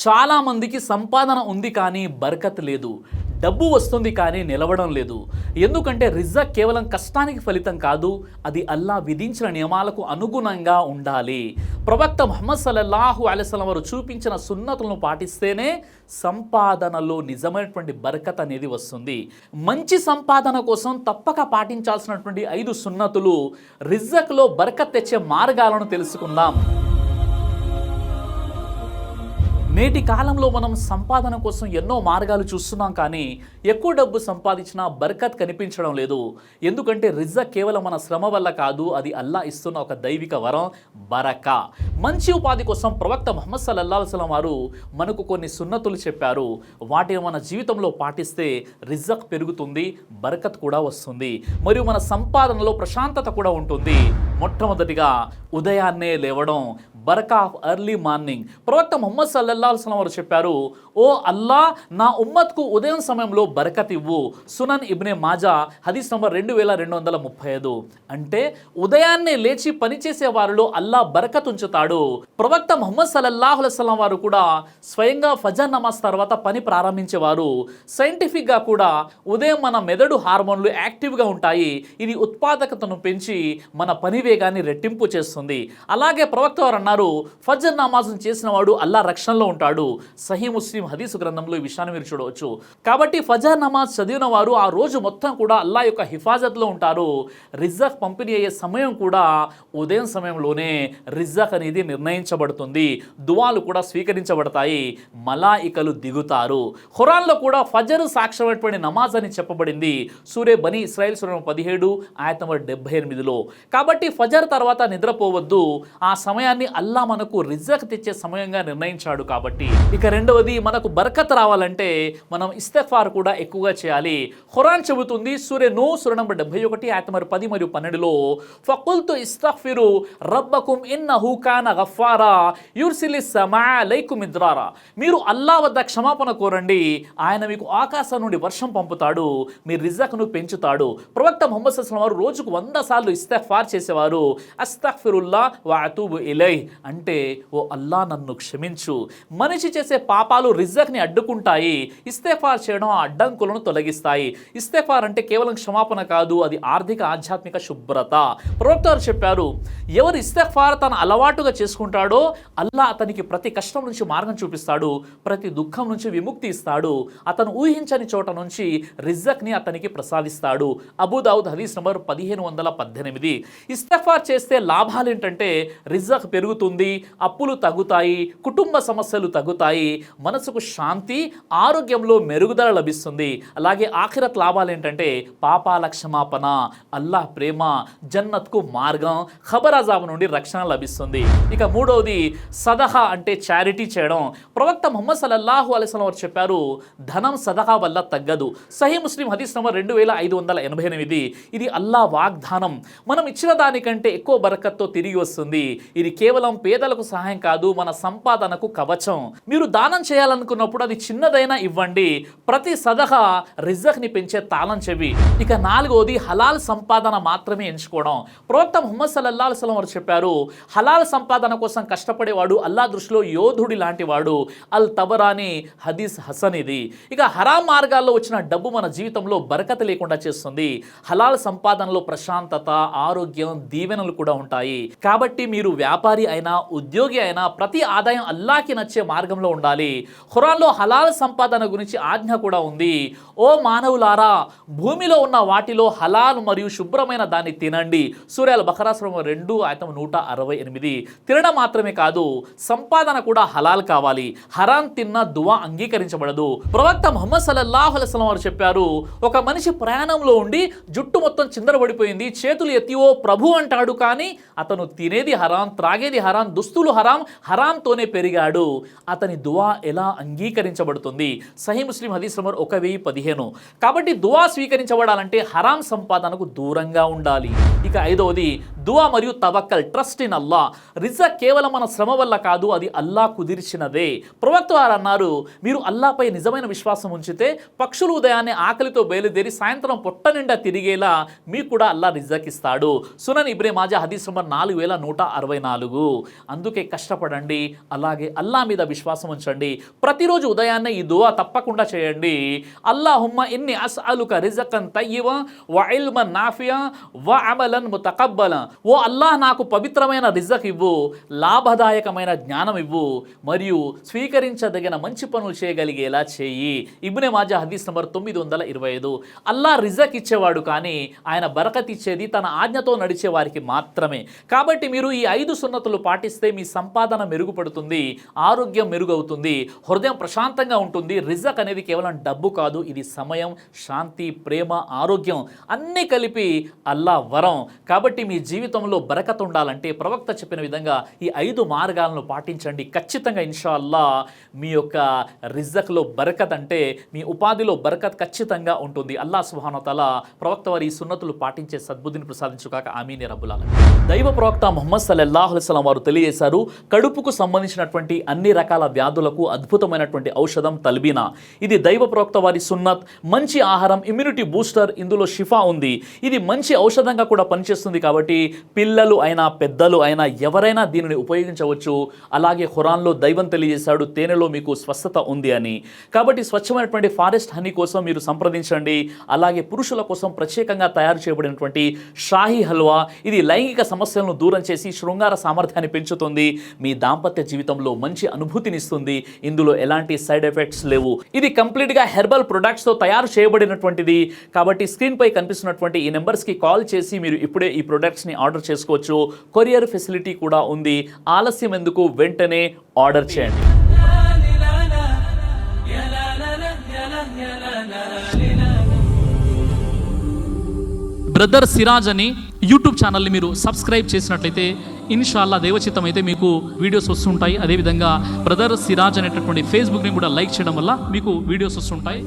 చాలామందికి సంపాదన ఉంది కానీ బరకత్ లేదు. డబ్బు వస్తుంది కానీ నిలవడం లేదు. ఎందుకంటే రిజక్ కేవలం కష్టానికి ఫలితం కాదు, అది అల్లా విధించిన నియమాలకు అనుగుణంగా ఉండాలి. ప్రవక్త ముహమ్మద్ సల్లల్లాహు అలైహి వసల్లం వారు చూపించిన సున్నతులను పాటిస్తేనే సంపాదనలో నిజమైనటువంటి బరకత్ అనేది వస్తుంది. మంచి సంపాదన కోసం తప్పక పాటించాల్సినటువంటి 5 సున్నతులు, రిజక్లో బరకత్ తెచ్చే మార్గాలను తెలుసుకుందాం. నేటి కాలంలో మనం సంపాదన కోసం ఎన్నో మార్గాలు చూస్తున్నాం, కానీ ఎక్కువ డబ్బు సంపాదించినా బర్కత్ కనిపించడం లేదు. ఎందుకంటే రిజక్ కేవలం మన శ్రమ వల్ల కాదు, అది అల్లా ఇస్తున్న ఒక దైవిక వరం, బరకా. మంచి ఉపాధి కోసం ప్రవక్త ముహమ్మద్ సల్లల్లాహు అలైహి వసల్లం వారు మనకు కొన్ని సున్నతులు చెప్పారు. వాటిని మన జీవితంలో పాటిస్తే రిజక్ పెరుగుతుంది, బరకత్ కూడా వస్తుంది, మరియు మన సంపాదనలో ప్రశాంతత కూడా ఉంటుంది. మొట్టమొదటిగా ఉదయాన్నే లేవడం, బరకా ఆఫ్ ఎర్లీ మార్నింగ్. ప్రవక్త ముహమ్మద్ సల్లల్లాహు అలైహి వసల్లం వారు చెప్పారు, ఓ అల్లా, నా ఉమ్మత్కు ఉదయం సమయంలో బరకత్ ఇవ్వు. సునన్ ఇబ్నే మాజా హదీస్ నంబర్ 2235. అంటే ఉదయాన్నే లేచి పనిచేసే వారిలో అల్లా బరకత్ ఉంచుతాడు. ప్రవక్త ముహమ్మద్ సల్లల్లాహు అలైహి వసల్లం వారు కూడా స్వయంగా ఫజర్ నమాజ్ తర్వాత పని ప్రారంభించేవారు. సైంటిఫిక్గా కూడా ఉదయం మన మెదడు హార్మోన్లు యాక్టివ్గా ఉంటాయి. ఇది ఉత్పాదకతను పెంచి మన పని వేగాన్ని రెట్టింపు చేస్తుంది. అలాగే ప్రవక్త వారు అన్నారు, ఫజర్ నమాజ్ను చేసిన వాడు అల్లా రక్షణలో ఉంటాడు. సహీ ముస్లిం హదీసు గ్రంథంలో ఈ విషయాన్ని మీరు చూడవచ్చు. కాబట్టి ఫజర్ నమాజ్ చదివిన వారు ఆ రోజు మొత్తం కూడా అల్లా యొక్క హిఫాజత్లో ఉంటారు. రిజక్ పంపిణీ అయ్యే సమయం కూడా ఉదయం సమయంలోనే రిజక్ అనేది నిర్ణయించబడుతుంది. దువాలు కూడా స్వీకరించబడతాయి, మలాయికలు దిగుతారు. ఖురాన్లో కూడా ఫజర్ సాక్ష్యమైనటువంటి నమాజ్ అని చెప్పబడింది. సూరే బనీ ఇస్రాయిల్ సూర 17 ఆయత నంబర్ 78లో. కాబట్టి ఫజర్ తర్వాత నిద్రపోవద్దు. ఆ సమయాన్ని అల్లా మనకు రిజక్ తెచ్చే సమయంగా నిర్ణయించాడు. కాబట్టి ఇక రెండవది, మనకు బర్కత్ రావాలంటే మనం ఇస్తగ్ఫార్ కూడా ఎక్కువగా చేయాలి. ఖురాన్ చెబుతుంది సూరే నూహ్ సూర నంబర్ 71 ఆయత నంబర్ 10 మరియు 12లో, ఫకుల్తు ఇస్తగ్ఫిరు రబ్బకుం ఇన్నహు కాన గఫారా యుర్సిలిస్ సమా అలైకుం మిద్రారా. మీరు అల్లా వద్ద క్షమాపణ కోరండి, ఆయన మీకు ఆకాశం నుండి వర్షం పంపుతాడు, మీ రిజక్ను పెంచుతాడు. ప్రవక్త ముహమ్మద్ సల్లల్లాహు అలైహి వసల్లం వారు రోజుకు 100 సార్లు ఇస్తగ్ఫార్ చేసేవారు. అస్తగ్ఫిరుల్లా వ అతూబు ఇలైహ్ అంటే, ఓ అల్లా, నన్ను క్షమించు. మనిషి చేసే పాపాలు రిజక్ని అడ్డుకుంటాయి, ఇస్తగ్ఫార్ చేయడం ఆ అడ్డంకులను తొలగిస్తాయి. ఇస్తగ్ఫార్ అంటే కేవలం క్షమాపణ కాదు, అది ఆర్థిక ఆధ్యాత్మిక శుభ్రత. ప్రవక్త వారు చెప్పారు, ఎవరు ఇస్తగ్ఫార్ తన అలవాటుగా చేసుకుంటాడో అల్లా అతనికి ప్రతి కష్టం నుంచి మార్గం చూపిస్తాడు, ప్రతి దుఃఖం నుంచి విముక్తి ఇస్తాడు, అతను ఊహించని చోట నుంచి రిజక్ని అతనికి ప్రసాదిస్తాడు. అబూ దావుద్ హదీస్ నంబర్ 1518. ఇస్తగ్ఫార్ చేస్తే లాభాలు ఏంటంటే రిజక్ పెరుగుతుంది, అప్పులు తగ్గుతాయి, కుటుంబ సమస్యలు తగ్గుతాయి, మనసుకు శాంతి, ఆరోగ్యంలో మెరుగుదల లభిస్తుంది. అలాగే ఆఖిరత్ లాభాలు ఏంటంటే పాపాల క్షమాపణ, అల్లాహ్ ప్రేమ, జన్నత్కు మార్గం, ఖబర్ అజాబ్ నుండి రక్షణ లభిస్తుంది. ఇక మూడవది, సదహా అంటే చారిటీ చేయడం. ప్రవక్త ముహమ్మద్ సల్లల్లాహు అలైహి వసల్లం వారు చెప్పారు, ధనం సదహా వల్ల తగ్గదు. సహీ ముస్లిం హదీస్ నంబర్ 2588. ఇది అల్లా వాగ్దానం, మనం ఇచ్చిన దానికంటే ఎక్కువ బరకత్తో తిరిగి వస్తుంది. ఇది కేవలం పేదలకు సహాయం కాదు, మన సంపాదనకు కవచం. మీరు దానం చేయాలనుకున్నప్పుడు అది చిన్నదైనా ఇవ్వండి. ప్రతి సదహా రిజక్ని పెంచే తాళం చెవి. ఇక నాలుగవది, హలాల్ సంపాదన మాత్రమే ఎంచుకోవడం. ప్రవక్త ముహమ్మద్ సల్లల్లాహు అలైహి వసల్లం వారు చెప్పారు, హలాల్ సంపాదన కోసం కష్టపడేవాడు అల్లా దృష్టిలో యోధుడి లాంటి వాడు. అల్ తబరాని హదీస్ హసన్ ఇది. ఇక హరాం మార్గాల్లో వచ్చిన డబ్బు మన జీవితంలో బరకత్ లేకుండా చేస్తుంది. హలాల్ సంపాదనలో ప్రశాంతత, ఆరోగ్యం, దీవెనలు కూడా ఉంటాయి. కాబట్టి మీరు వ్యాపారి అయినా ఉద్యోగి అయినా ప్రతి ఆదాయం అల్లాకి నచ్చే మార్గంలో ఉండాలి. ఖురాన్లో హలాల్ సంపాదన గురించి ఆజ్ఞ కూడా ఉంది. ఓ మానవులారా, భూమిలో ఉన్న వాటిలో హలాల్ మరియు శుభ్రమైన దాన్ని తినండి. సూరా అల్ బఖరా సూర 2 ఆయత 168. తినడం మాత్రమే కాదు, సంపాదన కూడా హలాల్ కావాలి. హరాం తిన్న దువా అంగీకరించబడదు. ప్రవక్త ముహమ్మద్ సల్లల్లాహు అలైహి వసల్లం వారు చెప్పారు, ఒక మనిషి ప్రయాణంలో ఉండి జుట్టు మొత్తం చిందరబడిపోయింది, చేతులు ఎత్తి ఓ ప్రభు అంటాడు, కానీ అతను తినేది హరాం, త్రాగేది హరాం, దుస్తులు హరాం, హరాంతోనే పెరిగాడు. అతని దువా ఎలా అంగీకరించబడుతుంది? సహీ ముస్లిం హదీస్ నంబర్ 1015. కాబట్టి దువా స్వీకరించబడాలంటే హరాం సంపాదనకు దూరంగా ఉండాలి. ఇక ఐదవది, దువా మరియు తవక్కల్, ట్రస్ట్ ఇన్ అల్లా. రిజక్ కేవలం మన శ్రమ వల్ల కాదు, అది అల్లా కుదిర్చినదే. ప్రవక్త వారు అన్నారు, మీరు అల్లాపై నిజమైన విశ్వాసం ఉంచితే పక్షులు ఉదయాన్నే ఆకలితో బయలుదేరి సాయంత్రం పొట్ట నిండా తిరిగేలా మీకు కూడా అల్లా రిజక్ ఇస్తాడు. సునన్ ఇబ్నే మాజా హదీస్ నంబర్ 4164. అందుకే కష్టపడండి, అలాగే అల్లా మీద విశ్వాసం ఉంచండి. ప్రతిరోజు ఉదయాన్నే ఈ దువా తప్పకుండా చేయండి. అల్లాహుమ్మ ఇన్ని అస్అలుక రిజకన్ తయ్యిబా వ ఇల్మన్ నాఫియా వ అమలన్ ముతకబ్బల. ఓ అల్లాహ్, నాకు పవిత్రమైన రిజక్ ఇవ్వు, లాభదాయకమైన జ్ఞానం ఇవ్వు, మరియు స్వీకరించదగిన మంచి పనులు చేయగలిగేలా చేయి. ఇబ్నే మాజా హదీస్ నంబర్ 925. అల్లాహ్ రిజక్ ఇచ్చేవాడు, కానీ ఆయన బరకత్ ఇచ్చేది తన ఆజ్ఞతో నడిచే వారికి మాత్రమే. కాబట్టి మీరు ఈ 5 సున్నతులు పాటిస్తే మీ సంపాదన మెరుగుపడుతుంది, ఆరోగ్యం మెరుగవుతుంది, హృదయం ప్రశాంతంగా ఉంటుంది. రిజక్ అనేది కేవలం డబ్బు కాదు, ఇది సమయం, శాంతి, ప్రేమ, ఆరోగ్యం అన్నీ కలిపి అల్లా వరం. కాబట్టి మీ జీవితంలో బరకత్ ఉండాలంటే ప్రవక్త చెప్పిన విధంగా ఈ 5 మార్గాలను పాటించండి. ఖచ్చితంగా ఇన్షా అల్లా మీ యొక్క రిజక్లో బరకత్ అంటే మీ ఉపాధిలో బరకత్ ఖచ్చితంగా ఉంటుంది. అల్లాహ్ సుబ్హానహు వ తఆలా ప్రవక్త వారి ఈ సున్నతులు పాటించే సద్బుద్ధిని ప్రసాదించుగాక. ఆమీన్ యా రబ్బుల్ ఆలమీన్. దైవ ప్రవక్త ముహమ్మద్ సల్లల్లాహు అలైహి వసల్లం వారు తెలియజేశారు, కడుపుకు సంబంధించినటువంటి అన్ని రకాల వ్యాధులకు అద్భుతమైనటువంటి ఔషధం తల్బీనా. ఇది దైవ ప్రవక్త వారి సున్నత్. మంచి ఆహారం, ఇమ్యూనిటీ బూస్టర్, ఇందులో షిఫా ఉంది. ఇది మంచి ఔషధంగా కూడా పనిచేస్తుంది. కాబట్టి పిల్లలు అయినా పెద్దలు అయినా ఎవరైనా దీనిని ఉపయోగించవచ్చు. అలాగే ఖురాన్లో దైవం తెలియజేశాడు, తేనెలో మీకు స్వస్థత ఉంది అని. కాబట్టి స్వచ్ఛమైనటువంటి ఫారెస్ట్ హనీ కోసం మీరు సంప్రదించండి. అలాగే పురుషుల కోసం ప్రత్యేకంగా తయారు చేయబడినటువంటి షాహీ హల్వా, ఇది లైంగిక సమస్యలను దూరం చేసి శృంగార సామర్థ్యాన్ని పెంచుతుంది, మీ దాంపత్య జీవితంలో మంచి అనుభూతినిస్తుంది. ఇందులో ఎలాంటి సైడ్ ఎఫెక్ట్స్ లేవు. ఇది కంప్లీట్గా హెర్బల్ ప్రొడక్ట్స్తో తయారు చేయబడినటువంటిది. కాబట్టి స్క్రీన్పై కనిపిస్తున్నటువంటి ఈ నెంబర్స్కి కాల్ చేసి మీరు ఇప్పుడే ఈ ప్రొడక్ట్స్ని ఆర్డర్ చేసుకోవచ్చు. కొరియర్ ఫెసిలిటీ కూడా ఉంది. ఆలస్యం ఎందుకు, వెంటనే ఆర్డర్ చేయండి. బ్రదర్ సిరాజ్ అని యూట్యూబ్ ఛానల్ని మీరు సబ్స్క్రైబ్ చేసినట్లయితే ఇన్షాల్లా దేవచిత్తం అయితే మీకు వీడియోస్ వస్తుంటాయి. అదేవిధంగా బ్రదర్ సిరాజ్ అనేటటువంటి ఫేస్బుక్ని కూడా లైక్ చేయడం వల్ల మీకు వీడియోస్ వస్తుంటాయి.